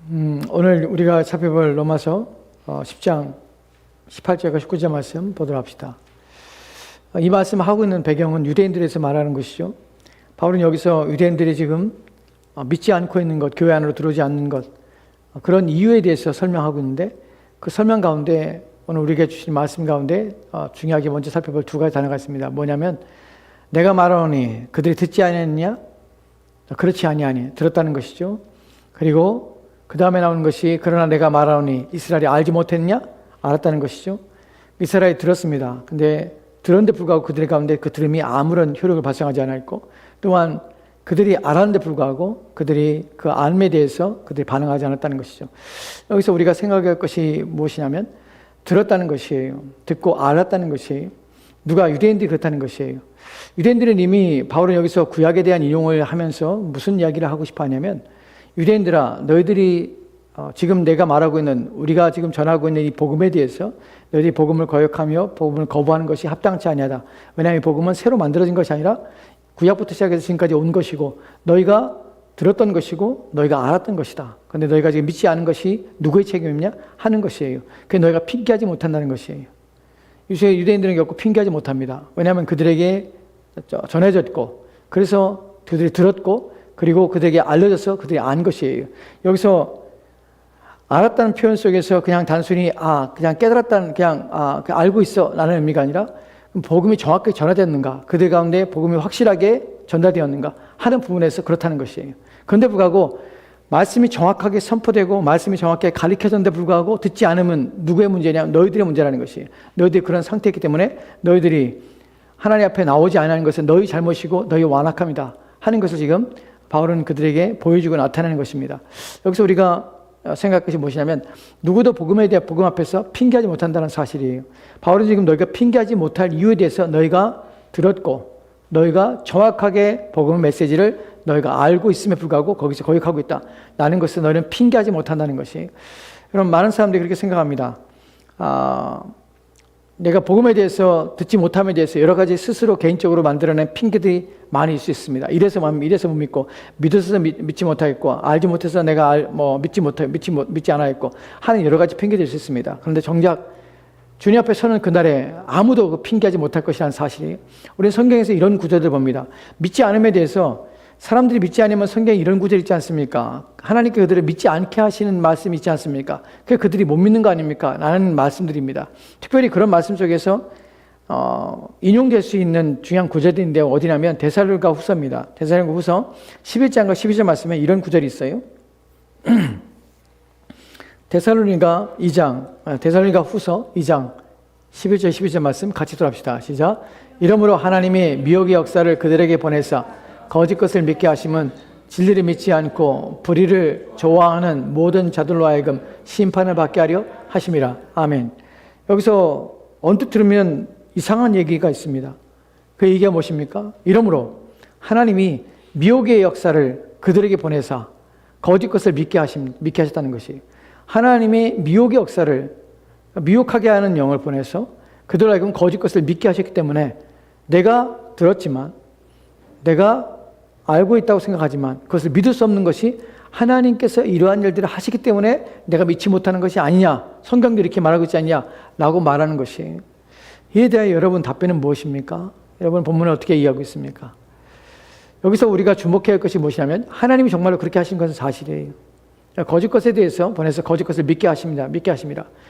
오늘 우리가 살펴볼 로마서 10장 18절과 19절 말씀 보도록 합시다. 이 말씀을 하고 있는 배경은 유대인들에서 말하는 것이죠. 바울은 여기서 유대인들이 지금 믿지 않고 있는 것, 교회 안으로 들어오지 않는 것, 그런 이유에 대해서 설명하고 있는데, 그 설명 가운데 오늘 우리에게 주신 말씀 가운데 중요하게 먼저 살펴볼 두 가지 단어가 있습니다. 뭐냐면 내가 말하노니 그들이 듣지 아니하느냐? 그렇지 아니하니 들었다는 것이죠. 그리고 그 다음에 나오는 것이 그러나 내가 말하노니 이스라엘이 알지 못했냐? 알았다는 것이죠. 이스라엘이 들었습니다. 근데 들었는데 불구하고 그들 가운데 그 들음이 아무런 효력을 발생하지 않았고, 또한 그들이 알았는데 불구하고 그들이 그 알음에 대해서 그들이 반응하지 않았다는 것이죠. 여기서 우리가 생각할 것이 무엇이냐면 들었다는 것이에요. 듣고 알았다는 것이에요. 누가? 유대인들이 그렇다는 것이에요. 유대인들은 이미 바울은 여기서 구약에 대한 인용을 하면서 무슨 이야기를 하고 싶어 하냐면, 유대인들아, 너희들이 지금 내가 말하고 있는, 우리가 지금 전하고 있는 이 복음에 대해서 너희들이 복음을 거역하며 복음을 거부하는 것이 합당치 아니하다. 왜냐하면 이 복음은 새로 만들어진 것이 아니라 구약부터 시작해서 지금까지 온 것이고 너희가 들었던 것이고 너희가 알았던 것이다. 그런데 너희가 지금 믿지 않은 것이 누구의 책임이냐? 하는 것이에요. 그게 너희가 핑계하지 못한다는 것이에요. 요새 유대인들은 결코 핑계하지 못합니다. 왜냐하면 그들에게 전해졌고, 그래서 그들이 들었고, 그리고 그들에게 알려져서 그들이 안 것이에요. 여기서 알았다는 표현 속에서 그냥 단순히 그냥 깨달았다는, 그냥 알고 있어 라는 의미가 아니라 복음이 정확하게 전화됐는가, 그들 가운데 복음이 확실하게 전달되었는가 하는 부분에서 그렇다는 것이에요. 그런데 불구하고 말씀이 정확하게 선포되고 말씀이 정확하게 가르쳐졌는데 불구하고 듣지 않으면 누구의 문제냐? 너희들의 문제라는 것이에요. 너희들이 그런 상태이기 때문에 너희들이 하나님 앞에 나오지 않는 것은 너희 잘못이고 너희 완악함이다 하는 것을 지금 바울은 그들에게 보여주고 나타내는 것입니다. 여기서 우리가 생각할 것이 무엇이냐면, 누구도 복음에 대해 복음 앞에서 핑계하지 못한다는 사실이에요. 바울은 지금 너희가 핑계하지 못할 이유에 대해서 너희가 들었고 너희가 정확하게 복음 메시지를 너희가 알고 있음에 불구하고 거기서 거역하고 있다 라는 것을 너희는 핑계하지 못한다는 것이에요. 여러분, 많은 사람들이 그렇게 생각합니다. 내가 복음에 대해서 듣지 못함에 대해서 여러 가지 스스로 개인적으로 만들어낸 핑계들이 많이 있을 수 있습니다. 이래서 못 믿고, 믿어서 믿지 못하겠고, 알지 못해서 내가 믿지 않아했고 하는 여러 가지 핑계들이 있을 수 있습니다. 그런데 정작 주님 앞에 서는 그날에 아무도 그 핑계하지 못할 것이라는 사실이에요. 우리는 성경에서 이런 구절을 봅니다. 믿지 않음에 대해서 사람들이 믿지 않으면 성경에 이런 구절 있지 않습니까? 하나님께 그들을 믿지 않게 하시는 말씀이 있지 않습니까? 그게 그들이 못 믿는 거 아닙니까? 라는 말씀들입니다. 특별히 그런 말씀 속에서 인용될 수 있는 중요한 구절인데 어디냐면 데살로니가 후서입니다. 데살로니가 후서 11장과 12절 말씀에 이런 구절이 있어요. 데살로니가 후서 2장 11절 12절 말씀 같이 들어봅시다. 시작. 이러므로 하나님이 미혹의 역사를 그들에게 보내사 거짓 것을 믿게 하심은 진리를 믿지 않고 불의를 좋아하는 모든 자들로 하여금 심판을 받게 하려 하심이라. 아멘. 여기서 언뜻 들으면 이상한 얘기가 있습니다. 그 얘기가 무엇입니까? 이러므로 하나님이 미혹의 역사를 그들에게 보내사 거짓 것을 믿게 하셨다는 것이, 하나님이 미혹의 역사를, 미혹하게 하는 영을 보내서 그들로 하여금 거짓 것을 믿게 하셨기 때문에 내가 들었지만, 내가 알고 있다고 생각하지만 그것을 믿을 수 없는 것이 하나님께서 이러한 일들을 하시기 때문에 내가 믿지 못하는 것이 아니냐, 성경도 이렇게 말하고 있지 않냐 라고 말하는 것이에요. 이에 대해 여러분 답변은 무엇입니까? 여러분 본문을 어떻게 이해하고 있습니까? 여기서 우리가 주목해야 할 것이 무엇이냐면, 하나님이 정말로 그렇게 하신 것은 사실이에요. 거짓 것에 대해서 보내서 거짓 것을 믿게 하십니다.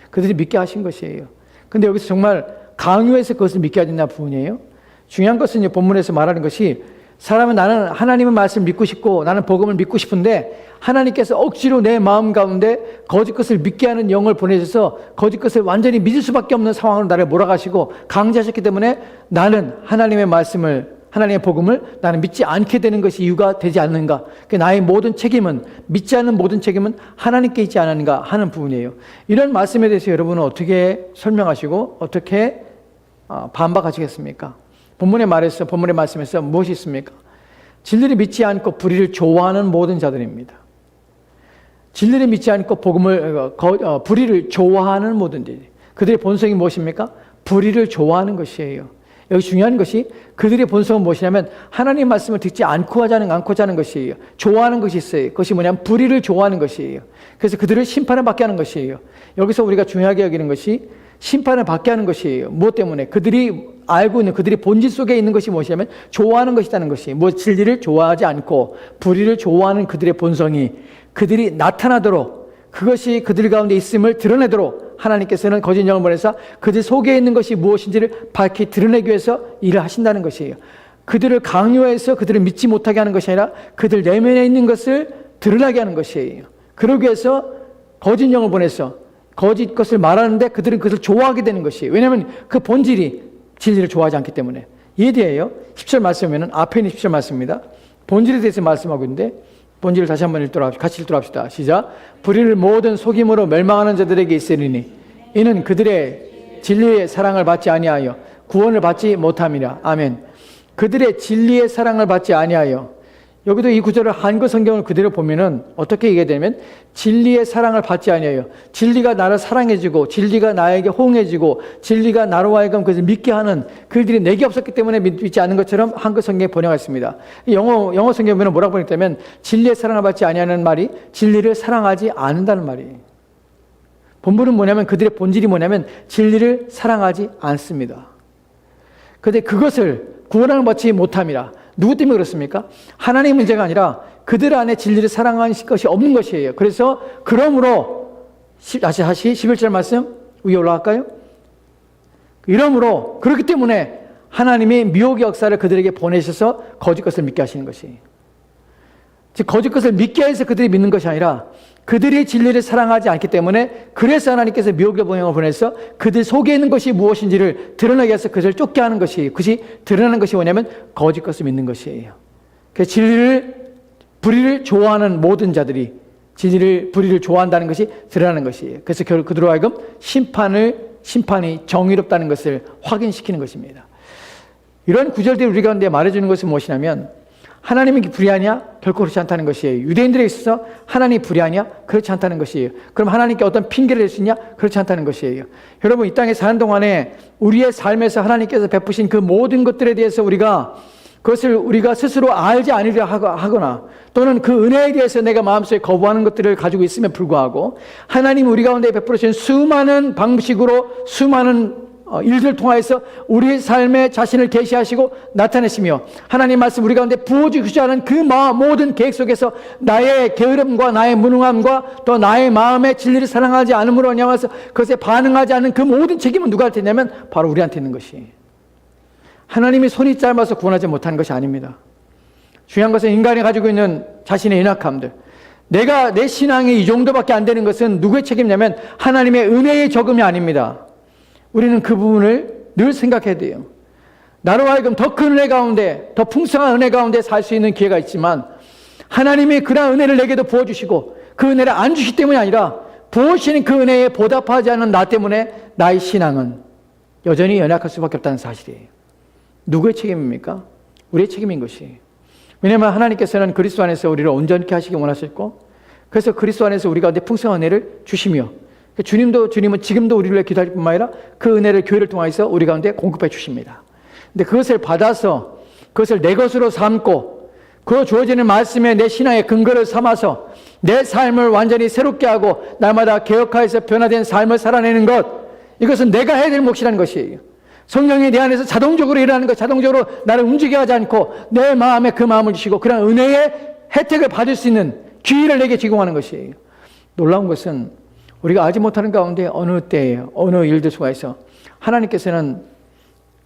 그들이 믿게 하신 것이에요. 근데 여기서 정말 강요해서 그것을 믿게 하셨냐 부분이에요. 중요한 것은 본문에서 말하는 것이, 사람은 나는 하나님의 말씀을 믿고 싶고 나는 복음을 믿고 싶은데 하나님께서 억지로 내 마음 가운데 거짓 것을 믿게 하는 영을 보내셔서 거짓 것을 완전히 믿을 수밖에 없는 상황으로 나를 몰아가시고 강제하셨기 때문에 나는 하나님의 말씀을, 하나님의 복음을 나는 믿지 않게 되는 것이 이유가 되지 않는가. 나의 모든 책임은, 믿지 않는 모든 책임은 하나님께 있지 않은가 하는 부분이에요. 이런 말씀에 대해서 여러분은 어떻게 설명하시고 어떻게 반박하시겠습니까? 본문의 말씀에서 무엇이 있습니까? 진리를 믿지 않고 불의를 좋아하는 모든 자들입니다. 진리를 믿지 않고 불의를 좋아하는 모든 자들. 그들의 본성이 무엇입니까? 불의를 좋아하는 것이에요. 여기 중요한 것이 그들의 본성은 무엇이냐면 하나님 말씀을 듣지 않고자 하는 것이에요. 좋아하는 것이 있어요. 그것이 뭐냐면 불의를 좋아하는 것이에요. 그래서 그들을 심판을 받게 하는 것이에요. 여기서 우리가 중요하게 여기는 것이 심판을 받게 하는 것이에요. 무엇 때문에? 그들이 알고 있는 그들의 본질 속에 있는 것이 무엇이냐면 좋아하는 것이라는 것이에요. 뭐 진리를 좋아하지 않고 불의를 좋아하는 그들의 본성이 그들이 나타나도록 그것이 그들 가운데 있음을 드러내도록 하나님께서는 거짓 영을 보내서 그들 속에 있는 것이 무엇인지를 밝히 드러내기 위해서 일을 하신다는 것이에요. 그들을 강요해서 그들을 믿지 못하게 하는 것이 아니라 그들 내면에 있는 것을 드러나게 하는 것이에요. 그러기 위해서 거짓 영을 보내서 거짓 것을 말하는데 그들은 그것을 좋아하게 되는 것이에요. 왜냐하면 그 본질이 진리를 좋아하지 않기 때문에. 이해돼요? 10절 말씀에는 앞에 있는 10절 말씀입니다. 본질에 대해서 말씀하고 있는데 본질을 다시 한번 같이 읽도록 합시다. 시작. 불의를 모든 속임으로 멸망하는 자들에게 있으리니 이는 그들의 진리의 사랑을 받지 아니하여 구원을 받지 못함이라. 아멘. 그들의 진리의 사랑을 받지 아니하여. 여기도 이 구절을 한글 성경을 그대로 보면은 어떻게 얘기되냐면 진리의 사랑을 받지 아니하여. 진리가 나를 사랑해주고 진리가 나에게 호응해주고 진리가 나로 하여금 그것을 믿게 하는 그들이 내게 없었기 때문에 믿지 않는 것처럼 한글 성경에 번역했습니다. 영어 성경에 보면 뭐라고 번역되면 진리의 사랑을 받지 아니하는 말이 진리를 사랑하지 않는다는 말이에요. 본문은 뭐냐면 그들의 본질이 뭐냐면 진리를 사랑하지 않습니다. 그런데 그것을 구원을 받지 못함이라. 누구 때문에 그렇습니까? 하나님의 문제가 아니라 그들 안에 진리를 사랑하는 것이 없는 것이에요. 그래서 그러므로 다시 11절 말씀 위에 올라갈까요? 이러므로 그렇기 때문에 하나님이 미혹의 역사를 그들에게 보내셔서 거짓 것을 믿게 하시는 것이에요. 즉 거짓 것을 믿게 해서 그들이 믿는 것이 아니라 그들이 진리를 사랑하지 않기 때문에 그래서 하나님께서 미혹의 영을 보내서 그들 속에 있는 것이 무엇인지를 드러나게 해서 그것을 쫓게 하는 것이에요. 그것이 드러나는 것이 뭐냐면 거짓 것을 믿는 것이에요. 그래서 불의를 좋아하는 모든 자들이 불의를 좋아한다는 것이 드러나는 것이에요. 그래서 결국 그들로 하여금 심판이 정의롭다는 것을 확인시키는 것입니다. 이런 구절들이 우리 가운데 말해주는 것은 무엇이냐면 하나님이 불의하냐? 결코 그렇지 않다는 것이에요. 유대인들에 있어서 하나님이 불의하냐? 그렇지 않다는 것이에요. 그럼 하나님께 어떤 핑계를 댈 수 있냐? 그렇지 않다는 것이에요. 여러분 이 땅에 사는 동안에 우리의 삶에서 하나님께서 베푸신 그 모든 것들에 대해서 그것을 우리가 스스로 알지 않으려 하거나 또는 그 은혜에 대해서 내가 마음속에 거부하는 것들을 가지고 있음에 불구하고 하나님이 우리 가운데 베풀어 주신 수많은 방식으로 수많은 일들을 통하여서 우리 삶의 자신을 계시하시고 나타내시며 하나님 말씀 우리 가운데 부어주시지 않은 그 모든 계획 속에서 나의 게으름과 나의 무능함과 또 나의 마음의 진리를 사랑하지 않음으로 인하여서 그것에 반응하지 않는 그 모든 책임은 누구한테 있냐면 바로 우리한테 있는 것이에요. 하나님이 손이 짧아서 구원하지 못하는 것이 아닙니다. 중요한 것은 인간이 가지고 있는 자신의 연약함들, 내 신앙이 이 정도밖에 안 되는 것은 누구의 책임이냐면 하나님의 은혜의 적음이 아닙니다. 우리는 그 부분을 늘 생각해야 돼요. 나로 하여금 더 큰 은혜 가운데, 더 풍성한 은혜 가운데 살 수 있는 기회가 있지만 하나님이 그러한 은혜를 내게도 부어주시고 그 은혜를 안 주시기 때문이 아니라 부어주시는 그 은혜에 보답하지 않은 나 때문에 나의 신앙은 여전히 연약할 수밖에 없다는 사실이에요. 누구의 책임입니까? 우리의 책임인 것이에요. 왜냐하면 하나님께서는 그리스도 안에서 우리를 온전케 하시기 원하셨고 그래서 그리스도 안에서 우리 가운데 풍성한 은혜를 주시며 주님은 지금도 우리를 기다릴 뿐만 아니라 그 은혜를 교회를 통해서 우리 가운데 공급해 주십니다. 근데 그것을 받아서 그것을 내 것으로 삼고 그 주어지는 말씀에 내 신앙의 근거를 삼아서 내 삶을 완전히 새롭게 하고 날마다 개혁하여서 변화된 삶을 살아내는 것, 이것은 내가 해야 될 몫이라는 것이에요. 성령이 내 안에서 자동적으로 일어나는 것, 자동적으로 나를 움직이게 하지 않고 내 마음에 그 마음을 주시고 그런 은혜의 혜택을 받을 수 있는 기회를 내게 제공하는 것이에요. 놀라운 것은 우리가 알지 못하는 가운데 어느 때에 어느 일들 속에서 하나님께서는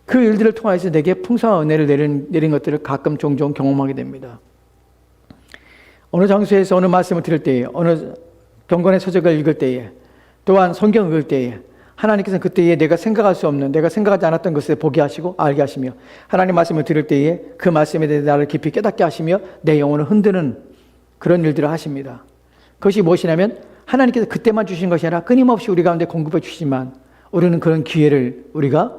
그 일들을 통해서 내게 풍성한 은혜를 내린 것들을 가끔 종종 경험하게 됩니다. 어느 장소에서 어느 말씀을 들을 때에, 어느 경건의 서적을 읽을 때에, 또한 성경을 읽을 때에 하나님께서는 그때에 내가 생각할 수 없는, 내가 생각하지 않았던 것을 보게 하시고 알게 하시며 하나님 말씀을 들을 때에 그 말씀에 대해 나를 깊이 깨닫게 하시며 내 영혼을 흔드는 그런 일들을 하십니다. 그것이 무엇이냐면 하나님께서 그때만 주신 것이 아니라 끊임없이 우리 가운데 공급해 주시지만 우리는 그런 기회를 우리가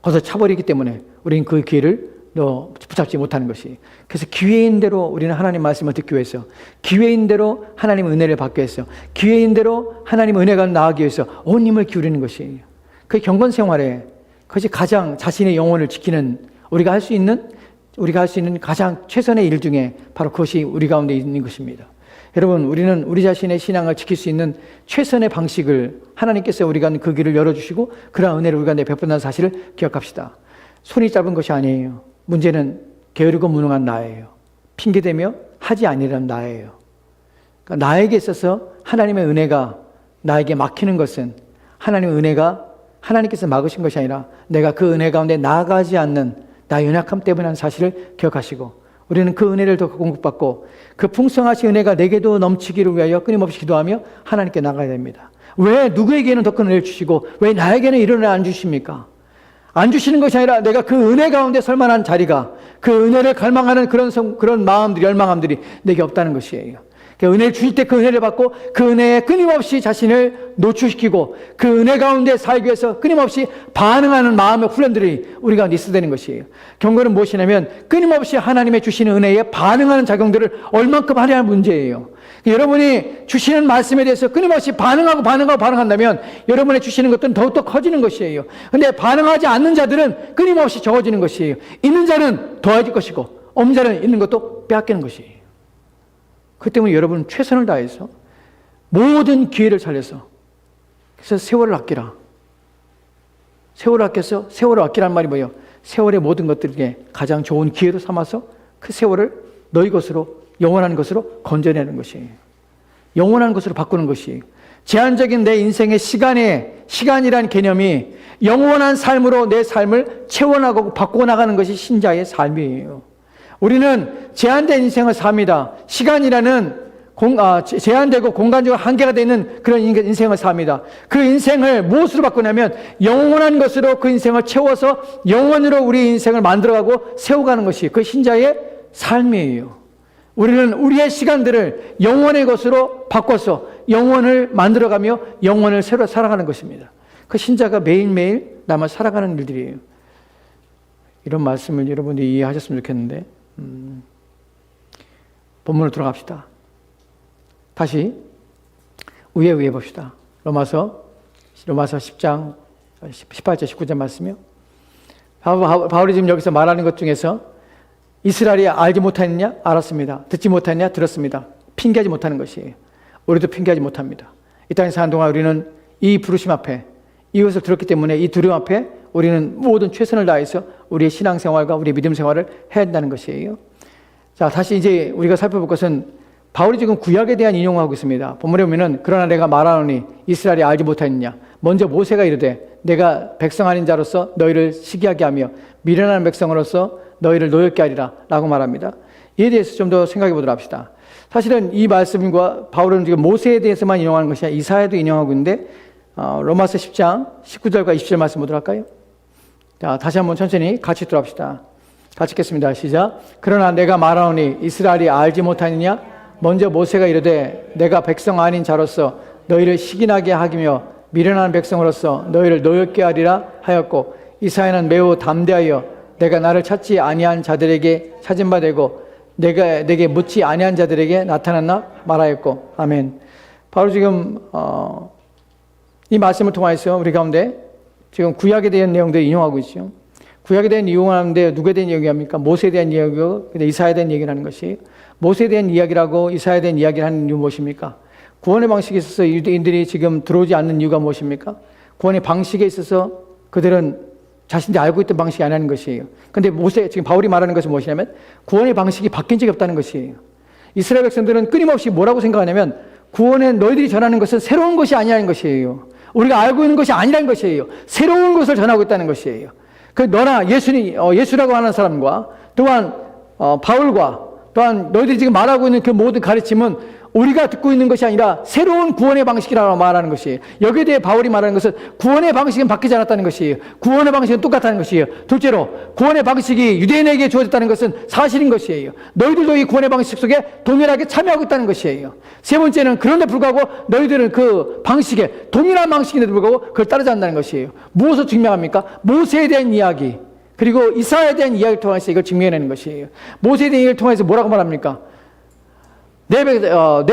거기서 차버리기 때문에 우리는 그 기회를 붙잡지 못하는 것이. 그래서 기회인 대로 우리는 하나님 말씀을 듣기 위해서, 기회인 대로 하나님의 은혜를 받기 위해서, 기회인 대로 하나님의 은혜가 나가기 위해서 온 힘을 기울이는 것이에요. 그 경건 생활에 그것이 가장 자신의 영혼을 지키는 우리가 할 수 있는 가장 최선의 일 중에 바로 그것이 우리 가운데 있는 것입니다. 여러분, 우리는 우리 자신의 신앙을 지킬 수 있는 최선의 방식을 하나님께서 우리가 그 길을 열어주시고 그러한 은혜를 우리가 베푼다는 사실을 기억합시다. 손이 짧은 것이 아니에요. 문제는 게으르고 무능한 나예요. 핑계대며 하지 아니라는 나예요. 그러니까 나에게 있어서 하나님의 은혜가 나에게 막히는 것은 하나님의 은혜가 하나님께서 막으신 것이 아니라 내가 그 은혜 가운데 나아가지 않는 나의 연약함 때문이라는 사실을 기억하시고 우리는 그 은혜를 더 공급받고 그 풍성하신 은혜가 내게도 넘치기를 위하여 끊임없이 기도하며 하나님께 나가야 됩니다. 왜 누구에게는 더 큰 은혜를 주시고 왜 나에게는 이런 은혜를 안 주십니까? 안 주시는 것이 아니라 내가 그 은혜 가운데 설 만한 자리가 그 은혜를 갈망하는 그런 마음들이 열망함들이 내게 없다는 것이에요. 은혜를 주실 때 그 은혜를 받고 그 은혜에 끊임없이 자신을 노출시키고 그 은혜 가운데 살기 위해서 끊임없이 반응하는 마음의 훈련들이 우리 가운데 있어야 되는 것이에요. 경건은 무엇이냐면 끊임없이 하나님의 주시는 은혜에 반응하는 작용들을 얼만큼 하냐는 문제예요. 여러분이 주시는 말씀에 대해서 끊임없이 반응한다면 여러분의 주시는 것들은 더욱더 커지는 것이에요. 근데 반응하지 않는 자들은 끊임없이 적어지는 것이에요. 있는 자는 더해질 것이고 없는 자는 있는 것도 빼앗기는 것이에요. 그 때문에 여러분은 최선을 다해서 모든 기회를 살려서 그래서 세월을 아끼라. 세월을 아껴서 세월을 아끼란 말이 뭐예요? 세월의 모든 것들에게 가장 좋은 기회로 삼아서 그 세월을 너희 것으로 영원한 것으로 건져내는 것이에요. 영원한 것으로 바꾸는 것이에요. 제한적인 내 인생의 시간이라는 개념이 영원한 삶으로 내 삶을 채워나가고 바꾸어 나가는 것이 신자의 삶이에요. 우리는 제한된 인생을 삽니다. 시간이라는 제한되고 공간적으로 한계가 되는 그런 인생을 삽니다. 그 인생을 무엇으로 바꾸냐면 영원한 것으로 그 인생을 채워서 영원으로 우리 인생을 만들어가고 세워가는 것이 그 신자의 삶이에요. 우리는 우리의 시간들을 영원의 것으로 바꿔서 영원을 만들어가며 영원을 새로 살아가는 것입니다. 그 신자가 매일매일 남아 살아가는 일들이에요. 이런 말씀을 여러분들이 이해하셨으면 좋겠는데 본문으로 들어갑시다. 다시 위에 봅시다. 로마서 10장 18절 19절 말씀이요. 바울이 지금 여기서 말하는 것 중에서 이스라엘이 알지 못했느냐? 알았습니다. 듣지 못했느냐? 들었습니다. 핑계하지 못하는 것이에요. 우리도 핑계하지 못합니다. 이 땅에 사는 동안 우리는 이 부르심 앞에 이것을 들었기 때문에 이 두려움 앞에 우리는 모든 최선을 다해서 우리의 신앙생활과 우리의 믿음 생활을 해야 한다는 것이에요. 자, 다시 이제 우리가 살펴볼 것은 바울이 지금 구약에 대한 인용을 하고 있습니다. 본문에 보면은 그러나 내가 말하노니 이스라엘이 알지 못하였느냐. 먼저 모세가 이르되 내가 백성 아닌 자로서 너희를 시기하게 하며 미련한 백성으로서 너희를 노엽게 하리라 라고 말합니다. 이에 대해서 좀 더 생각해 보도록 합시다. 사실은 이 말씀과 바울은 지금 모세에 대해서만 인용하는 것이 아니라 이사야도 인용하고 있는데 로마서 10장 19절과 20절 말씀 보도록 할까요? 자, 다시 한번 천천히 같이 들어봅시다. 같이 읽겠습니다. 시작. 그러나 내가 말하노니 이스라엘이 알지 못하느냐? 먼저 모세가 이르되 내가 백성 아닌 자로서 너희를 시기나게 하기며 미련한 백성으로서 너희를 노엽게 하리라 하였고 이사야는 매우 담대하여 내가 나를 찾지 아니한 자들에게 찾은 바 되고 내가 내게 묻지 아니한 자들에게 나타났나 말하였고. 아멘. 바로 지금 이 말씀을 통해서 우리 가운데 지금 구약에 대한 내용들을 인용하고 있죠. 구약에 대한 인용하는데 누구에 대한 이야기합니까? 모세에 대한 이야기고 이사야에 대한 얘기를 하는 것이 모세에 대한 이야기라고 이사야에 대한 이야기를 하는 이유 무엇입니까? 구원의 방식에 있어서 유대인들이 지금 들어오지 않는 이유가 무엇입니까? 구원의 방식에 있어서 그들은 자신들이 알고 있던 방식이 아니라는 것이에요. 그런데 지금 바울이 말하는 것은 무엇이냐면 구원의 방식이 바뀐 적이 없다는 것이에요. 이스라엘 백성들은 끊임없이 뭐라고 생각하냐면 구원에 너희들이 전하는 것은 새로운 것이 아니라는 것이에요. 우리가 알고 있는 것이 아니라는 것이에요. 새로운 것을 전하고 있다는 것이에요. 그 너나 예수라고 하는 사람과 또한 바울과 또한 너희들이 지금 말하고 있는 그 모든 가르침은 우리가 듣고 있는 것이 아니라 새로운 구원의 방식이라고 말하는 것이에요. 여기에 대해 바울이 말하는 것은 구원의 방식은 바뀌지 않았다는 것이에요. 구원의 방식은 똑같다는 것이에요. 둘째로 구원의 방식이 유대인에게 주어졌다는 것은 사실인 것이에요. 너희들도 이 구원의 방식 속에 동일하게 참여하고 있다는 것이에요. 세 번째는 그런데 불구하고 너희들은 그 방식에 동일한 방식인데도 불구하고 그걸 따르지 않는다는 것이에요. 무엇을 증명합니까? 모세에 대한 이야기 그리고 이사야에 대한 이야기를 통해서 이걸 증명해내는 것이에요. 모세에 대한 이야기를 통해서 뭐라고 말합니까? 내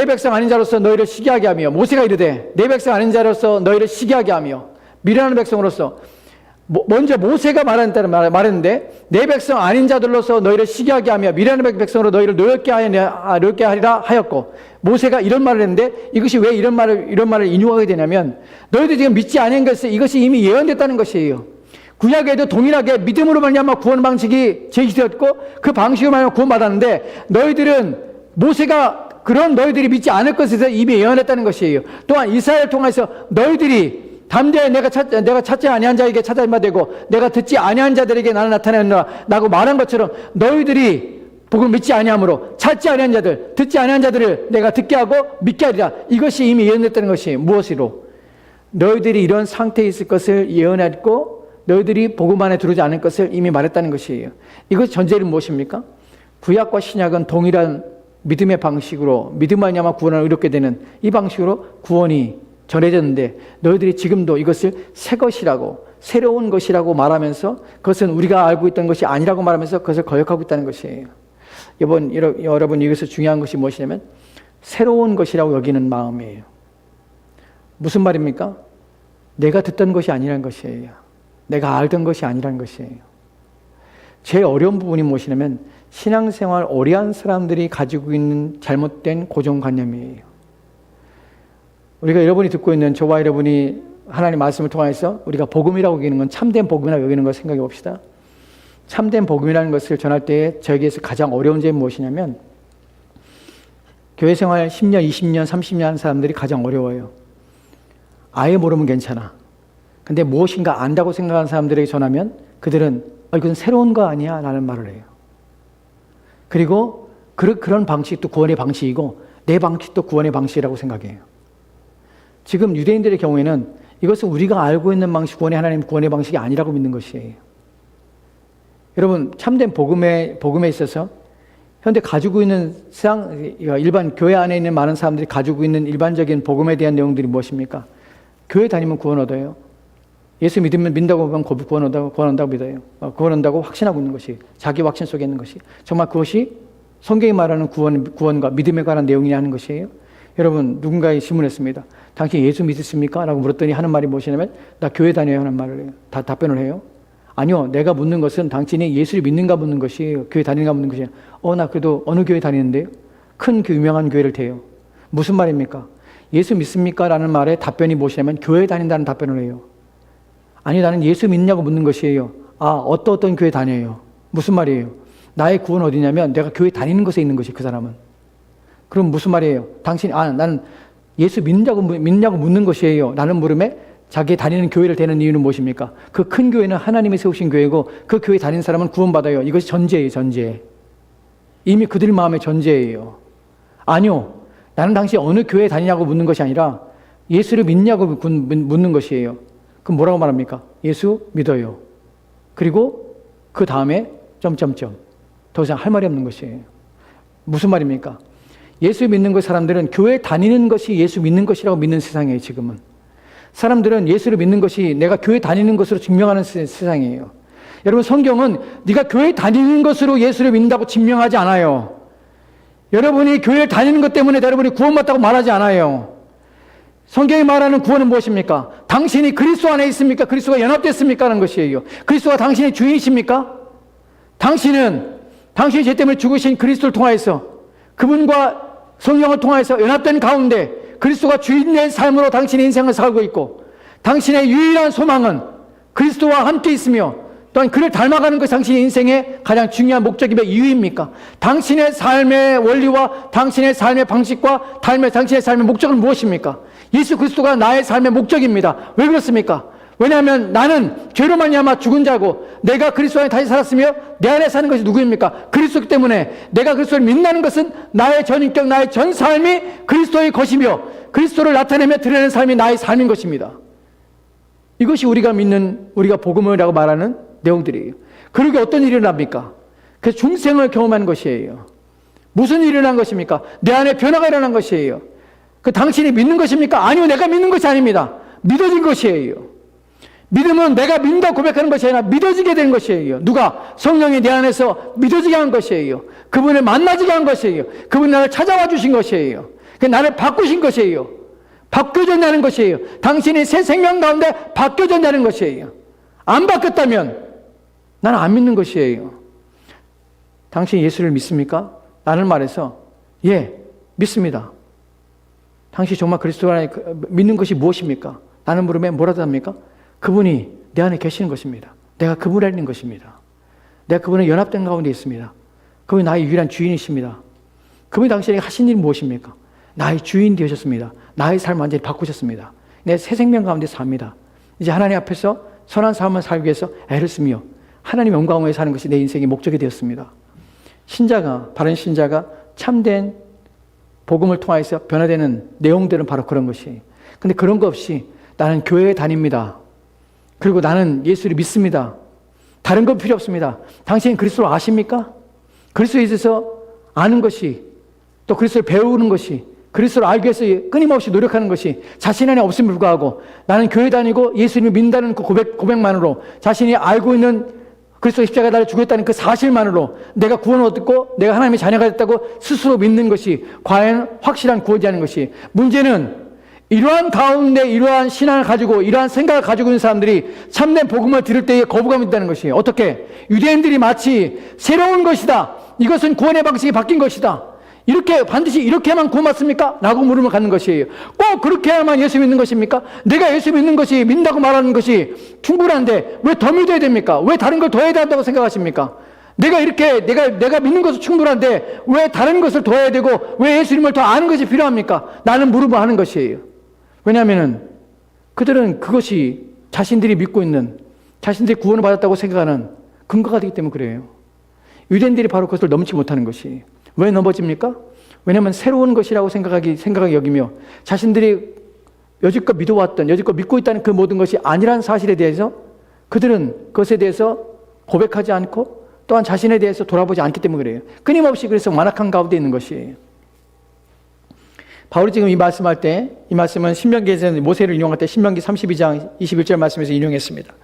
백성 아닌 자로서 너희를 시기하게 하며 모세가 이르되 내 백성 아닌 자로서 너희를 시기하게 하며 미련한 백성으로서 먼저 모세가 말했는데 내 백성 아닌 자들로서 너희를 시기하게 하며 미련한 백성으로 너희를 노엽게 하리라 하였고, 모세가 이런 말을 했는데 이것이 왜 이런 말을 인용하게 되냐면, 너희들 지금 믿지 않은 것이 이것이 이미 예언됐다는 것이에요. 구약에도 동일하게 믿음으로 말미암아 구원 방식이 제시되었고 그 방식으로 말미암아 구원받았는데, 너희들은 모세가 그런 너희들이 믿지 않을 것에 대해서 이미 예언했다는 것이에요. 또한 이스라엘을 통해서 너희들이 담대히 내가 찾지 아니한 자에게 찾아임바 되고 내가 듣지 아니한 자들에게 나는 나타내노라 라고 말한 것처럼, 너희들이 복음을 믿지 아니함으로 찾지 아니한 자들, 듣지 아니한 자들을 내가 듣게 하고 믿게 하리라. 이것이 이미 예언됐다는 것이에요. 무엇으로? 너희들이 이런 상태에 있을 것을 예언했고 너희들이 복음 안에 들어오지 않을 것을 이미 말했다는 것이에요. 이것 전제는 무엇입니까? 구약과 신약은 동일한 믿음의 방식으로 믿음 말미암아 구원을 이루게 되는 이 방식으로 구원이 전해졌는데, 너희들이 지금도 이것을 새 것이라고, 새로운 것이라고 말하면서 그것은 우리가 알고 있던 것이 아니라고 말하면서 그것을 거역하고 있다는 것이에요. 여러분 이것에서 중요한 것이 무엇이냐면 새로운 것이라고 여기는 마음이에요. 무슨 말입니까? 내가 듣던 것이 아니라는 것이에요. 내가 알던 것이 아니라는 것이에요. 제일 어려운 부분이 무엇이냐면 신앙생활 오래 한 사람들이 가지고 있는 잘못된 고정관념이에요. 우리가 여러분이 듣고 있는, 저와 여러분이 하나님 말씀을 통해서 우리가 복음이라고 여기는 건 참된 복음이라고 여기는 걸 생각해 봅시다. 참된 복음이라는 것을 전할 때 저에게서 가장 어려운 점이 무엇이냐면, 교회 생활 10년, 20년, 30년 하는 사람들이 가장 어려워요. 아예 모르면 괜찮아. 근데 무엇인가 안다고 생각하는 사람들에게 전하면 그들은 이건 새로운 거 아니야? 라는 말을 해요. 그리고 그런 방식도 구원의 방식이고 내 방식도 구원의 방식이라고 생각해요. 지금 유대인들의 경우에는 이것은 우리가 알고 있는 방식, 하나님 구원의 방식이 아니라고 믿는 것이에요. 여러분, 참된 복음에 있어서 현대 가지고 있는 일반 교회 안에 있는 많은 사람들이 가지고 있는 일반적인 복음에 대한 내용들이 무엇입니까? 교회 다니면 구원 얻어요. 예수 믿는다고 보면 구원 얻는다고 믿어요. 구원 얻는다고 확신하고 있는 것이, 자기 확신 속에 있는 것이, 정말 그것이 성경이 말하는 구원과 믿음에 관한 내용이냐 하는 것이에요. 여러분, 누군가에 질문했습니다. 당신 예수 믿습니까? 라고 물었더니 하는 말이 무엇이냐면, 나 교회 다녀요 하는 말을 해요. 답변을 해요. 아니요, 내가 묻는 것은 당신이 예수를 믿는가 묻는 것이에요. 교회 다니는가 묻는 것이에요. 나 그래도 어느 교회 다니는데요? 큰 유명한 교회를 대요. 무슨 말입니까? 예수 믿습니까? 라는 말에 답변이 무엇이냐면 교회 다닌다는 답변을 해요. 아니, 나는 예수 믿냐고 묻는 것이에요. 어떤 교회 다녀요. 무슨 말이에요? 나의 구원 어디냐면 내가 교회 다니는 것에 있는 것이, 그 사람은. 그럼 무슨 말이에요? 당신이 나는 예수 믿냐고 묻는 것이에요 라는 물음에 자기 다니는 교회를 대는 이유는 무엇입니까? 그 큰 교회는 하나님이 세우신 교회고 그 교회 다니는 사람은 구원받아요. 이것이 전제예요. 전제. 이미 그들 마음의 전제예요. 아니요, 나는 당시 어느 교회에 다니냐고 묻는 것이 아니라 예수를 믿냐고 묻는 것이에요. 그럼 뭐라고 말합니까? 예수 믿어요. 그리고 그 다음에 더 이상 할 말이 없는 것이에요. 무슨 말입니까? 예수 믿는 것, 사람들은 교회 다니는 것이 예수 믿는 것이라고 믿는 세상이에요. 지금은 사람들은 예수를 믿는 것이 내가 교회 다니는 것으로 증명하는 세상이에요. 여러분, 성경은 네가 교회 다니는 것으로 예수를 믿는다고 증명하지 않아요. 여러분이 교회 다니는 것 때문에 여러분이 구원받다고 말하지 않아요. 성경이 말하는 구원은 무엇입니까? 당신이 그리스도 안에 있습니까? 그리스도가 연합됐습니까? 하는 것이에요. 그리스도가 당신의 주인이십니까? 당신은 당신이 죄 때문에 죽으신 그리스도를 통하여서, 그분과 성령을 통해서 연합된 가운데 그리스도가 주인된 삶으로 당신의 인생을 살고 있고, 당신의 유일한 소망은 그리스도와 함께 있으며 또한 그를 닮아가는 것이 당신의 인생의 가장 중요한 목적이며 이유입니까? 당신의 삶의 원리와 당신의 삶의 방식과 당신의 삶의 목적은 무엇입니까? 예수 그리스도가 나의 삶의 목적입니다. 왜 그렇습니까? 왜냐하면 나는 죄로 말미암아 죽은 자고 내가 그리스도 안에 다시 살았으며 내 안에 사는 것이 누구입니까? 그리스도이기 때문에 내가 그리스도를 믿는다는 것은 나의 전인격, 나의 전 삶이 그리스도의 것이며 그리스도를 나타내며 드러내는 삶이 나의 삶인 것입니다. 이것이 우리가 믿는, 우리가 복음이라고 말하는 내용들이에요. 그러게 어떤 일이 일어납니까? 그 중생을 경험하는 것이에요. 무슨 일이 일어난 것입니까? 내 안에 변화가 일어난 것이에요. 그 당신이 믿는 것입니까? 아니요, 내가 믿는 것이 아닙니다. 믿어진 것이에요. 믿음은 내가 믿는다 고백하는 것이 아니라 믿어지게 된 것이에요. 누가? 성령이 내 안에서 믿어지게 한 것이에요. 그분을 만나지게 한 것이에요. 그분이 나를 찾아와 주신 것이에요. 나를 바꾸신 것이에요. 바뀌어졌다는 것이에요. 당신이 새 생명 가운데 바뀌어졌다는 것이에요. 안 바뀌었다면 나는 안 믿는 것이에요. 당신 예수를 믿습니까? 나는 말해서 예, 믿습니다. 당신 정말 그리스도 안에 믿는 것이 무엇입니까? 나는 물으면 뭐라도 합니까? 그분이 내 안에 계시는 것입니다. 내가 그분을 믿는 것입니다. 내가 그분을 연합된 가운데 있습니다. 그분이 나의 유일한 주인이십니다. 그분이 당신에게 하신 일이 무엇입니까? 나의 주인 되셨습니다. 나의 삶을 완전히 바꾸셨습니다. 내 새 생명 가운데 삽니다. 이제 하나님 앞에서 선한 삶을 살기 위해서 애를 쓰며 하나님의 영광을 위해 사는 것이 내 인생의 목적이 되었습니다. 신자가, 바른 신자가 참된 복음을 통하여서 변화되는 내용들은 바로 그런 것이에요. 근데 그런 거 없이 나는 교회에 다닙니다. 그리고 나는 예수를 믿습니다. 다른 건 필요 없습니다. 당신은 그리스도를 아십니까? 그리스도에 있어서 아는 것이, 또 그리스도를 배우는 것이, 그리스도를 알기 위해서 끊임없이 노력하는 것이 자신 안에 없음에 불구하고 나는 교회 다니고 예수님을 믿는다는 그 고백만으로, 자신이 알고 있는 그리스도 십자가에 달려 죽었다는 그 사실만으로 내가 구원을 얻고 내가 하나님의 자녀가 됐다고 스스로 믿는 것이 과연 확실한 구원이라는 것이, 문제는 이러한 가운데 이러한 신앙을 가지고 이러한 생각을 가지고 있는 사람들이 참된 복음을 들을 때에 거부감이 있다는 것이에요. 어떻게? 유대인들이 마치 새로운 것이다, 이것은 구원의 방식이 바뀐 것이다, 이렇게 반드시 이렇게만 구원받습니까? 라고 물음을 갖는 것이에요. 꼭 그렇게 해야만 예수 믿는 것입니까? 내가 예수 믿는 것이, 믿는다고 말하는 것이 충분한데 왜 더 믿어야 됩니까? 왜 다른 걸 더 해야 된다고 생각하십니까? 내가 이렇게 내가 믿는 것은 충분한데 왜 다른 것을 더 해야 되고 왜 예수님을 더 아는 것이 필요합니까? 나는 물음을 하는 것이에요. 왜냐하면 그들은 그것이 자신들이 믿고 있는, 자신들이 구원을 받았다고 생각하는 근거가 되기 때문에 그래요. 유대인들이 바로 그것을 넘지 못하는 것이에요. 왜 넘어집니까? 왜냐하면 새로운 것이라고 생각하기 여기며 자신들이 여지껏 믿어왔던, 여지껏 믿고 있다는 그 모든 것이 아니라는 사실에 대해서 그들은 그것에 대해서 고백하지 않고 또한 자신에 대해서 돌아보지 않기 때문에 그래요. 끊임없이 그래서 완악한 가운데 있는 것이에요. 바울이 지금 이 말씀할 때, 이 말씀은 신명기에서 모세를 인용할 때 신명기 32장 21절 말씀에서 인용했습니다.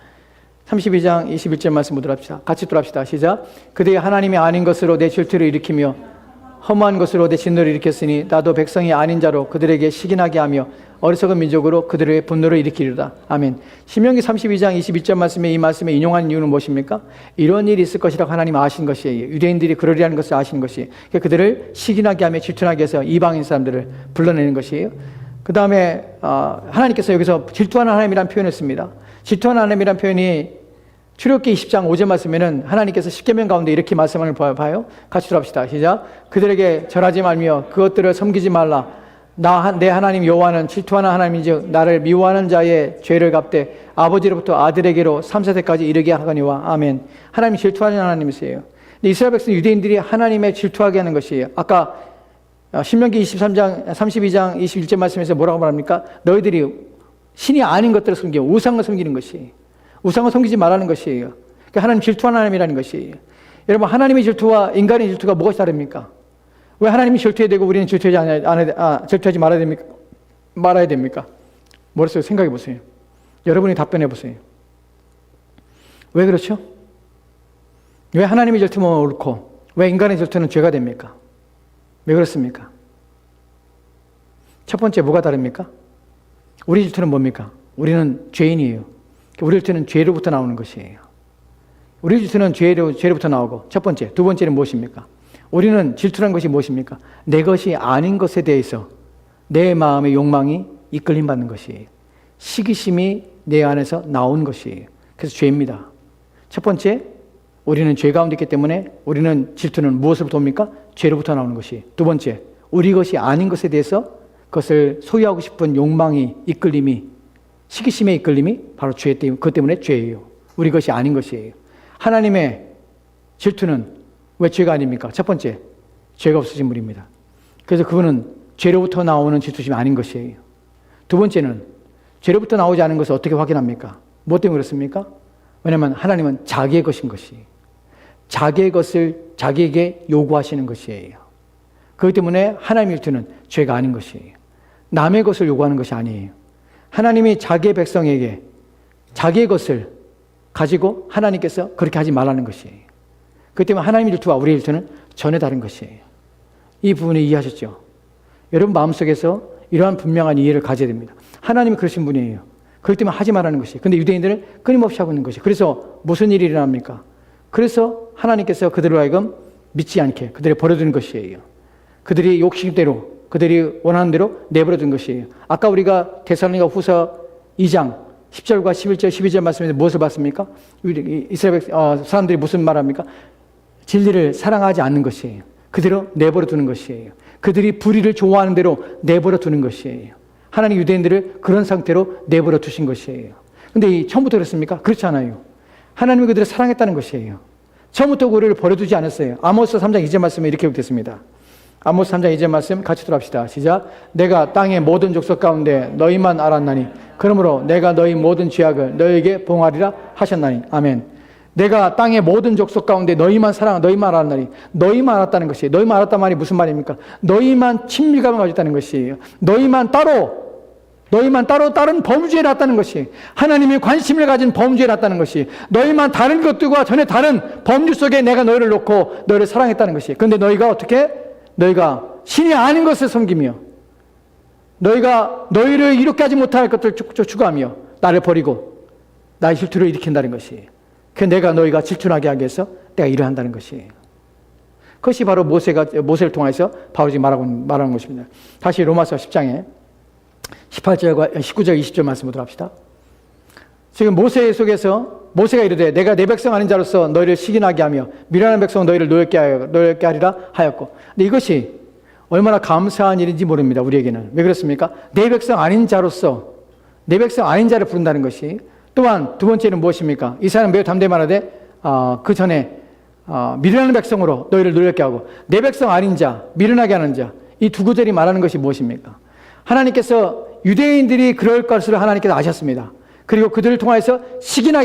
32장 21절 말씀 보도록 합시다. 같이 돌아합시다. 시작. 그들이 하나님이 아닌 것으로 내 질투를 일으키며 허무한 것으로 내 진노를 일으켰으니 나도 백성이 아닌 자로 그들에게 시기나게 하며 어리석은 민족으로 그들의 분노를 일으키리로다. 아멘. 신명기 32장 22절 말씀에 이 말씀에 인용한 이유는 무엇입니까? 이런 일이 있을 것이라고 하나님 아신 것이에요. 유대인들이 그러리라는 것을 아시는 것이, 그들을 시기나게 하며 질투나게 해서 이방인 사람들을 불러내는 것이에요. 그 다음에 하나님께서 여기서 질투하는 하나님이라는 표현을 씁니다. 질투하는 하나님이라는 표현이 출애굽기 20장 5절 말씀에는 하나님께서 십계명 가운데 이렇게 말씀을 봐요. 같이 들어봅시다. 시작. 그들에게 절하지 말며 그것들을 섬기지 말라. 내 하나님 여호와는 질투하는 하나님인즉 나를 미워하는 자의 죄를 갚되 아버지로부터 아들에게로 3세대까지 이르게 하거니와. 아멘. 하나님 질투하는 하나님이세요. 이스라엘 백성 유대인들이 하나님의 질투하게 하는 것이에요. 아까 신명기 23장 32장 21절 말씀에서 뭐라고 말합니까? 너희들이 신이 아닌 것들을 섬기고 우상을 섬기는 것이, 우상을 섬기지 말라는 것이에요. 그러니까 하나님 질투하는 하나님이라는 것이에요. 여러분, 하나님의 질투와 인간의 질투가 무엇이 다릅니까? 왜 하나님이 질투해야 되고 우리는 질투하지 말아야 됩니까? 머릿속에 생각해 보세요. 여러분이 답변해 보세요. 왜 그렇죠? 왜 하나님의 질투는 옳고 왜 인간의 질투는 죄가 됩니까? 왜 그렇습니까? 첫 번째, 뭐가 다릅니까? 우리 질투는 뭡니까? 우리는 죄인이에요. 우리 질투는 죄로부터 나오는 것이에요. 우리 질투는 죄로부터 나오고, 첫 번째. 두 번째는 무엇입니까? 우리는 질투라는 것이 무엇입니까? 내 것이 아닌 것에 대해서 내 마음의 욕망이 이끌림 받는 것이에요. 시기심이 내 안에서 나온 것이에요. 그래서 죄입니다. 첫 번째, 우리는 죄 가운데 있기 때문에 우리는 질투는 무엇으로부터 옵니까? 죄로부터 나오는 것이. 두 번째, 우리 것이 아닌 것에 대해서 그것을 소유하고 싶은 욕망이, 이끌림이, 시기심의 이끌림이 바로 죄 때문에, 그것 때문에 죄예요. 우리 것이 아닌 것이에요. 하나님의 질투는 왜 죄가 아닙니까? 첫 번째, 죄가 없으신 분입니다. 그래서 그분은 죄로부터 나오는 질투심이 아닌 것이에요. 두 번째는 죄로부터 나오지 않은 것을 어떻게 확인합니까? 무엇 때문에 그렇습니까? 왜냐하면 하나님은 자기의 것인 것이에요. 자기의 것을 자기에게 요구하시는 것이에요. 그렇기 때문에 하나님의 질투는 죄가 아닌 것이에요. 남의 것을 요구하는 것이 아니에요. 하나님이 자기의 백성에게 자기의 것을 가지고 하나님께서 그렇게 하지 말라는 것이에요. 그렇기 때문에 하나님의 질투와 우리의 질투는 전혀 다른 것이에요. 이 부분을 이해하셨죠? 여러분 마음속에서 이러한 분명한 이해를 가져야 됩니다. 하나님이 그러신 분이에요. 그렇기 때문에 하지 말라는 것이에요. 근데 유대인들은 끊임없이 하고 있는 것이에요. 그래서 무슨 일이 일어납니까? 그래서 하나님께서 그들을 하여금 믿지 않게 그들을 버려두는 것이에요. 그들이 욕심대로 그들이 원하는 대로 내버려둔 것이에요. 아까 우리가 데살로니가 후서 2장 10절과 11절 12절 말씀에서 무엇을 봤습니까? 이스라엘 사람들이 무슨 말합니까? 진리를 사랑하지 않는 것이에요. 그대로 내버려 두는 것이에요. 그들이 불의를 좋아하는 대로 내버려 두는 것이에요. 하나님 유대인들을 그런 상태로 내버려 두신 것이에요. 근데 처음부터 그렇습니까? 그렇지 않아요. 하나님이 그들을 사랑했다는 것이에요. 처음부터 그들을 버려두지 않았어요. 아모스 3장 2절 말씀에 이렇게 기록됐습니다. 아모스 3장 2절 말씀 같이 들어갑시다. 시작. 내가 땅의 모든 족속 가운데 너희만 알았나니 그러므로 내가 너희 모든 죄악을 너희에게 봉하리라 하셨나니. 아멘. 내가 땅의 모든 족속 가운데 너희만 알았나니. 너희만 알았다는 것이에요. 너희만 알았단 말이 무슨 말입니까? 너희만 친밀감을 가졌다는 것이에요. 너희만 따로 다른 범주에 놨다는 것이 하나님이 관심을 가진 범주에 놨다는 것이 너희만 다른 것들과 전혀 다른 범주 속에 내가 너희를 놓고 너희를 사랑했다는 것이. 그런데 너희가 신이 아닌 것을 섬기며 너희를 이롭게 하지 못할 것들을 추구하며 나를 버리고 나의 질투를 일으킨다는 것이. 그 너희가 질투나게 하기 위해서 내가 일을 한다는 것이에요. 그것이 바로 모세를 통해서 바울이 말하는 것입니다. 다시 로마서 10장에 18절과 19절 20절 말씀 보도록 합시다. 지금 모세 속에서 모세가 이르되 내가 내 백성 아닌 자로서 너희를 시기나게 하며 미련한 백성은 너희를 노엽게 하리라 하였고. 근데 이것이 얼마나 감사한 일인지 모릅니다. 우리에게는. 왜 그렇습니까? 내 백성 아닌 자로서 내 백성 아닌 자를 부른다는 것이. 또한 두 번째는 무엇입니까? 이 사람은 매우 담대히 말하되 그 전에 미련한 백성으로 너희를 노엽게 하고 내 백성 아닌 자, 미련하게 하는 자, 이 두 구절이 말하는 것이 무엇입니까? 하나님께서 유대인들이 그럴 것을 하나님께서 아셨습니다. 그리고 그들을 통해서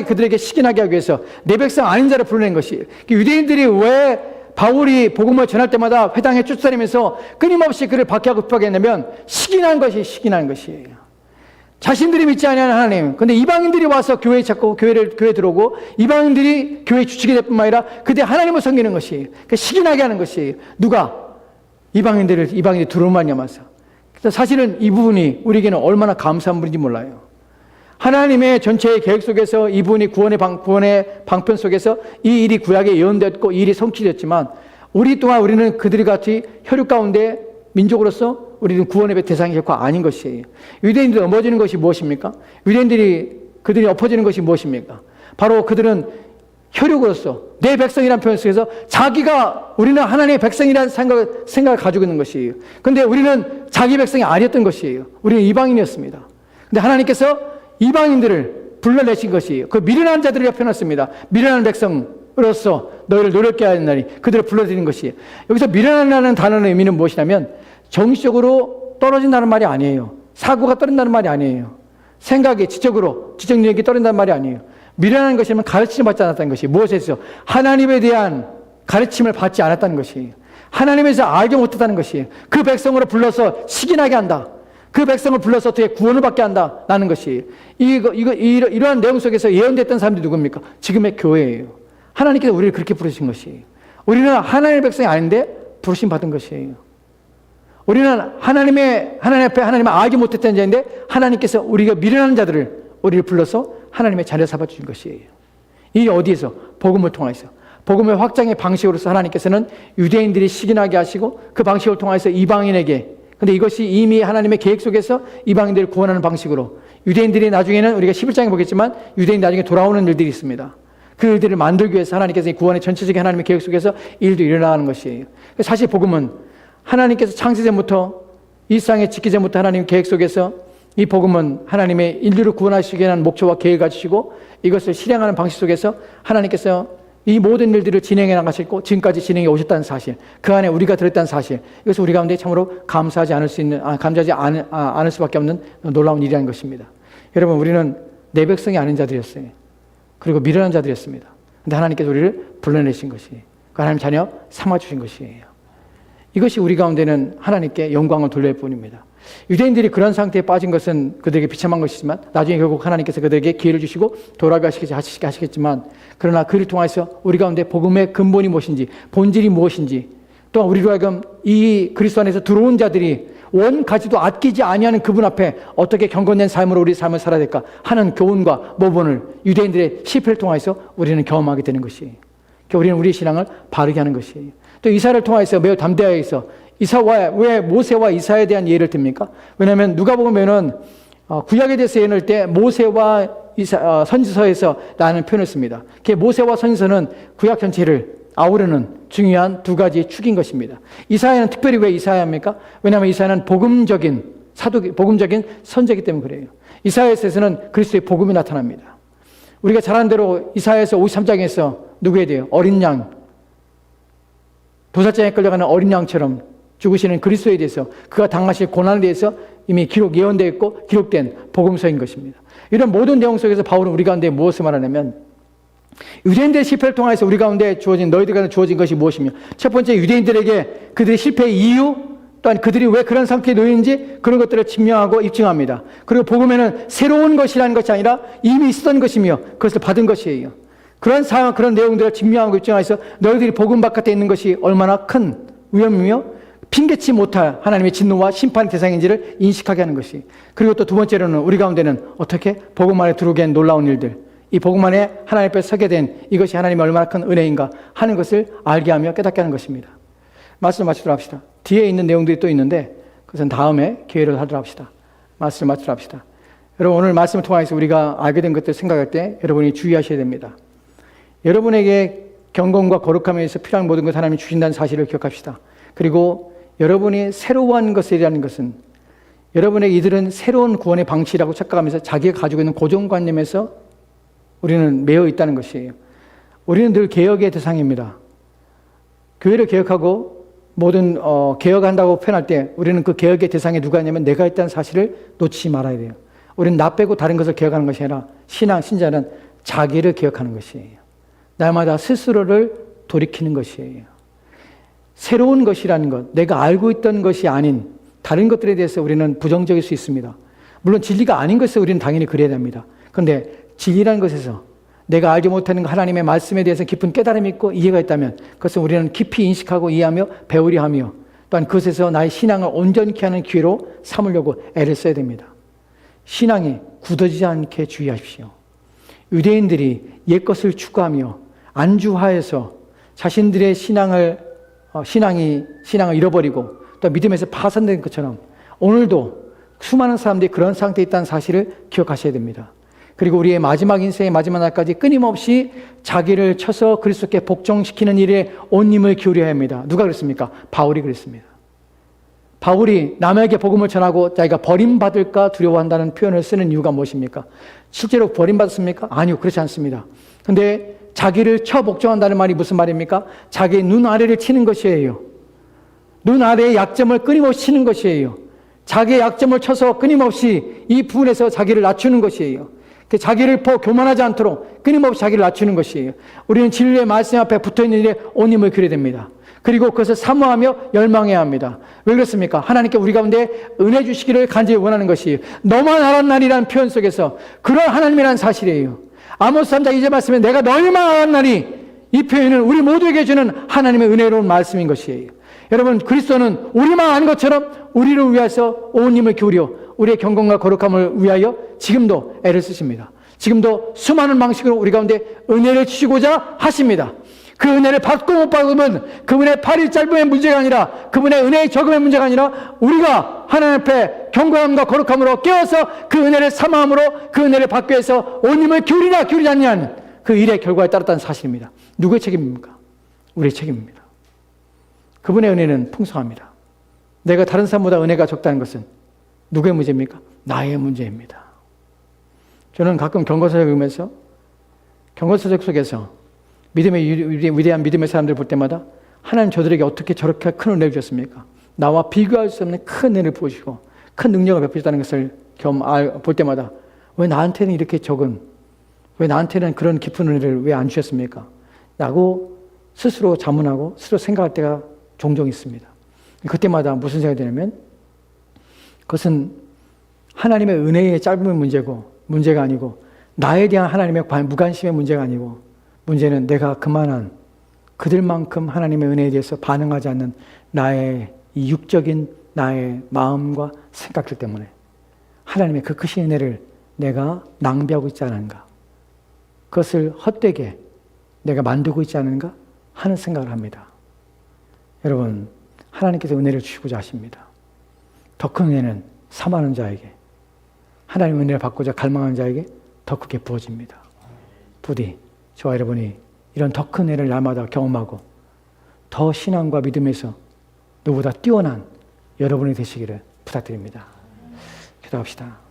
그들에게 시기나게 하기 위해서 내 백성 아닌 자를 불러낸 것이. 유대인들이 왜 바울이 복음을 전할 때마다 회당에 쫓아다니면서 끊임없이 그를 박해하고 핍박했냐면 시기난 것이에요. 자신들이 믿지 않는 하나님. 근데 이방인들이 와서 교회에 들어오고 이방인들이 교회 주축이 될 뿐만 아니라 그들 하나님을 섬기는 것이. 시기나게 하는 것이. 누가? 이방인들이 들어오만 야마서. 사실은 이 부분이 우리에게는 얼마나 감사한 분인지 몰라요. 하나님의 전체의 계획 속에서 이 부분이 구원의 방편 속에서 이 일이 구약에 예언되었고 이 일이 성취되었지만 우리는 그들이 같이 혈육 가운데 민족으로서 우리는 구원의 대상이 결코 아닌 것이에요. 유대인들이 넘어지는 것이 무엇입니까? 그들이 엎어지는 것이 무엇입니까? 바로 그들은 혈육으로서 내 백성이라는 표현 속에서 우리는 하나님의 백성이라는 생각을 가지고 있는 것이에요. 그런데 우리는 자기 백성이 아니었던 것이에요. 우리는 이방인이었습니다. 그런데 하나님께서 이방인들을 불러내신 것이에요. 그 미련한 자들을 펴놨습니다. 미련한 백성으로서 너희를 노력게 하였나니 그들을 불러들인 것이에요. 여기서 미련하다는 단어의 의미는 무엇이냐면 정신적으로 떨어진다는 말이 아니에요. 사고가 떨어진다는 말이 아니에요. 생각이 지적 능력이 떨어진다는 말이 아니에요. 미련한 것이면 가르침을 받지 않았다는 것이. 무엇에서? 하나님에 대한 가르침을 받지 않았다는 것이에요. 하나님에서 알지 못했다는 것이에요. 그 백성으로 불러서 시기나게 한다. 그 백성을 불러서 어떻게 구원을 받게 한다는 것이에요. 이러한 내용 속에서 예언됐던 사람들이 누굽니까? 지금의 교회예요. 하나님께서 우리를 그렇게 부르신 것이에요. 우리는 하나님의 백성이 아닌데 부르심 받은 것이에요. 우리는 하나님 앞에 하나님을 알지 못했던 자인데 하나님께서 우리가 미련한 자들을 우리를 불러서 하나님의 자녀 삼아 주신 것이에요. 이 어디에서? 복음을 통해서. 복음의 확장의 방식으로서 하나님께서는 유대인들이 시기나게 하시고 그 방식을 통해서 이방인에게. 근데 이것이 이미 하나님의 계획 속에서 이방인들을 구원하는 방식으로 유대인들이 나중에는 우리가 11장에 보겠지만 유대인이 나중에 돌아오는 일들이 있습니다. 그 일들을 만들기 위해서 하나님께서 이 구원의 전체적인 하나님의 계획 속에서 일도 일어나는 것이에요. 사실 복음은 하나님께서 창세전부터 이 세상에 짓기 전부터 하나님 계획 속에서 이 복음은 하나님의 인류를 구원하시기 위한 목표와 계획을 가지시고 이것을 실행하는 방식 속에서 하나님께서 이 모든 일들을 진행해 나가셨고 지금까지 진행해 오셨다는 사실, 그 안에 우리가 들었다는 사실, 이것을 우리 가운데 참으로 감사하지 않을 수밖에 없는 놀라운 일이라는 것입니다. 여러분, 우리는 내 백성이 아닌 자들이었어요. 그리고 미련한 자들이었습니다. 그런데 하나님께서 우리를 불러내신 것이, 그 하나님 자녀 삼아주신 것이에요. 이것이 우리 가운데는 하나님께 영광을 돌릴 뿐입니다. 유대인들이 그런 상태에 빠진 것은 그들에게 비참한 것이지만 나중에 결국 하나님께서 그들에게 기회를 주시고 돌아가시겠지만, 그러나 그를 통해서 우리 가운데 복음의 근본이 무엇인지, 본질이 무엇인지, 또한 우리로 하여금 이 그리스도 안에서 들어온 자들이 원 가지도 아끼지 아니하는 그분 앞에 어떻게 경건된 삶으로 우리 삶을 살아야 될까 하는 교훈과 모본을 유대인들의 실패를 통해서 우리는 경험하게 되는 것이에요. 우리는 우리의 신앙을 바르게 하는 것이에요. 또 이사야를 통해서 매우 담대하게 해서 왜 모세와 이사야에 대한 예를 듭니까? 왜냐하면 누가복음에는 구약에 대해서 예를 때 모세와 선지서에서 라는 표현을 씁니다. 모세와 선지서는 구약 전체를 아우르는 중요한 두 가지의 축인 것입니다. 이사야는 특별히 왜 이사야입니까? 왜냐하면 이사야는 복음적인 선지자이기 때문에 그래요. 이사야에서는 그리스도의 복음이 나타납니다. 우리가 잘 아는 대로 이사야에서 53장에서 누구에 대해요? 어린 양, 도살장에 끌려가는 어린 양처럼 죽으시는 그리스도에 대해서 그가 당하실 고난에 대해서 이미 예언되어 있고 기록된 복음서인 것입니다. 이런 모든 내용 속에서 바울은 우리 가운데 무엇을 말하냐면 유대인들의 실패를 통해서 우리 가운데 너희들 주어진 것이 무엇이며 첫 번째 유대인들에게 그들의 실패의 이유 또한 그들이 왜 그런 상태에 놓이는지 그런 것들을 증명하고 입증합니다. 그리고 복음에는 새로운 것이라는 것이 아니라 이미 있었던 것이며 그것을 받은 것이에요. 그런 상황, 그런 내용들을 증명하고 입증해서 너희들이 복음 바깥에 있는 것이 얼마나 큰 위험이며 핑계치 못할 하나님의 진노와 심판의 대상인지를 인식하게 하는 것이. 그리고 또 두 번째로는 우리 가운데는 어떻게 복음 안에 들어오게 한 놀라운 일들, 이 복음 안에 하나님 앞에 서게 된 이것이 하나님의 얼마나 큰 은혜인가 하는 것을 알게 하며 깨닫게 하는 것입니다. 말씀을 마치도록 합시다. 뒤에 있는 내용들이 또 있는데 그것은 다음에 기회를 하도록 합시다. 말씀을 마치도록 합시다. 여러분 오늘 말씀을 통해서 우리가 알게 된 것들을 생각할 때 여러분이 주의하셔야 됩니다. 여러분에게 경건과 거룩함에 의해서 필요한 모든 것 하나님이 주신다는 사실을 기억합시다. 그리고 여러분이 새로운 것이라는 것은 여러분에게 이들은 새로운 구원의 방식이라고 착각하면서 자기가 가지고 있는 고정관념에서 우리는 매여 있다는 것이에요. 우리는 늘 개혁의 대상입니다. 교회를 개혁하고 모든 개혁한다고 표현할 때 우리는 그 개혁의 대상에 누가 있냐면 내가 있다는 사실을 놓치지 말아야 돼요. 우리는 나 빼고 다른 것을 개혁하는 것이 아니라 신자는 자기를 개혁하는 것이에요. 날마다 스스로를 돌이키는 것이에요. 새로운 것이라는 것, 내가 알고 있던 것이 아닌 다른 것들에 대해서 우리는 부정적일 수 있습니다. 물론 진리가 아닌 것을 우리는 당연히 그래야 됩니다. 그런데 진리라는 것에서 내가 알지 못하는 하나님의 말씀에 대해서 깊은 깨달음이 있고 이해가 있다면 그것은 우리는 깊이 인식하고 이해하며 배우려 하며 또한 그것에서 나의 신앙을 온전히 하는 기회로 삼으려고 애를 써야 됩니다. 신앙이 굳어지지 않게 주의하십시오. 유대인들이 옛것을 추구하며 안주하여서 자신들의 신앙을 잃어버리고 또 믿음에서 파산된 것처럼 오늘도 수많은 사람들이 그런 상태에 있다는 사실을 기억하셔야 됩니다. 그리고 우리의 마지막 인생의 마지막 날까지 끊임없이 자기를 쳐서 그리스도께 복종시키는 일에 온 힘을 기울여야 합니다. 누가 그랬습니까? 바울이 그랬습니다. 바울이 남에게 복음을 전하고 자기가 버림받을까 두려워한다는 표현을 쓰는 이유가 무엇입니까? 실제로 버림받았습니까? 아니요, 그렇지 않습니다. 근데 자기를 쳐 복종한다는 말이 무슨 말입니까? 자기의 눈 아래를 치는 것이에요. 눈 아래의 약점을 끊임없이 치는 것이에요. 자기의 약점을 쳐서 끊임없이 이 부분에서 자기를 낮추는 것이에요. 자기를 교만하지 않도록 끊임없이 자기를 낮추는 것이에요. 우리는 진리의 말씀 앞에 붙어있는 일에 온 힘을 기울여야 됩니다. 그리고 그것을 사모하며 열망해야 합니다. 왜 그렇습니까? 하나님께 우리 가운데 은혜 주시기를 간절히 원하는 것이에요. 너만 알았 나리라는 표현 속에서 그런 하나님이라는 사실이에요. 아모스 3장 2절 말씀에 내가 너희만 알았 나리, 이 표현은 우리 모두에게 주는 하나님의 은혜로운 말씀인 것이에요. 여러분, 그리스도는 우리만 아는 것처럼 우리를 위해서 온 힘을 기울여 우리의 경건과 거룩함을 위하여 지금도 애를 쓰십니다. 지금도 수많은 방식으로 우리 가운데 은혜를 주시고자 하십니다. 그 은혜를 받고 못 받으면 그분의 팔이 짧음의 문제가 아니라 그분의 은혜의 적음의 문제가 아니라 우리가 하나님 앞에 경건함과 거룩함으로 깨어서 그 은혜를 사모함으로 그 은혜를 받기 위해서 온 힘을 기울이냐 기울이지 않냐는 그 일의 결과에 따랐다는 사실입니다. 누구의 책임입니까? 우리의 책임입니다. 그분의 은혜는 풍성합니다. 내가 다른 사람보다 은혜가 적다는 것은 누구의 문제입니까? 나의 문제입니다. 저는 가끔 경건서적 읽으면서 경건서적 속에서 위대한 믿음의 사람들을 볼 때마다 하나님 저들에게 어떻게 저렇게 큰 은혜를 주셨습니까? 나와 비교할 수 없는 큰 은혜를 부어주시고 큰 능력을 베푸셨다는 것을 볼 때마다 왜 나한테는 이렇게 적은, 왜 나한테는 그런 깊은 은혜를 왜 안 주셨습니까? 라고 스스로 자문하고 스스로 생각할 때가 종종 있습니다. 그때마다 무슨 생각이 드냐면 그것은 하나님의 은혜의 짧음의 문제가 아니고 나에 대한 하나님의 무관심의 문제가 아니고 문제는 내가 그만한 그들만큼 하나님의 은혜에 대해서 반응하지 않는 나의 이 육적인 나의 마음과 생각들 때문에 하나님의 그 크신 은혜를 내가 낭비하고 있지 않은가, 그것을 헛되게 내가 만들고 있지 않은가 하는 생각을 합니다. 여러분, 하나님께서 은혜를 주시고자 하십니다. 더 큰 은혜는 사모하는 자에게, 하나님의 은혜를 받고자 갈망하는 자에게 더 크게 부어집니다. 부디 저와 여러분이 이런 더 큰 은혜를 날마다 경험하고 더 신앙과 믿음에서 누구보다 뛰어난 여러분이 되시기를 부탁드립니다. 기도합시다.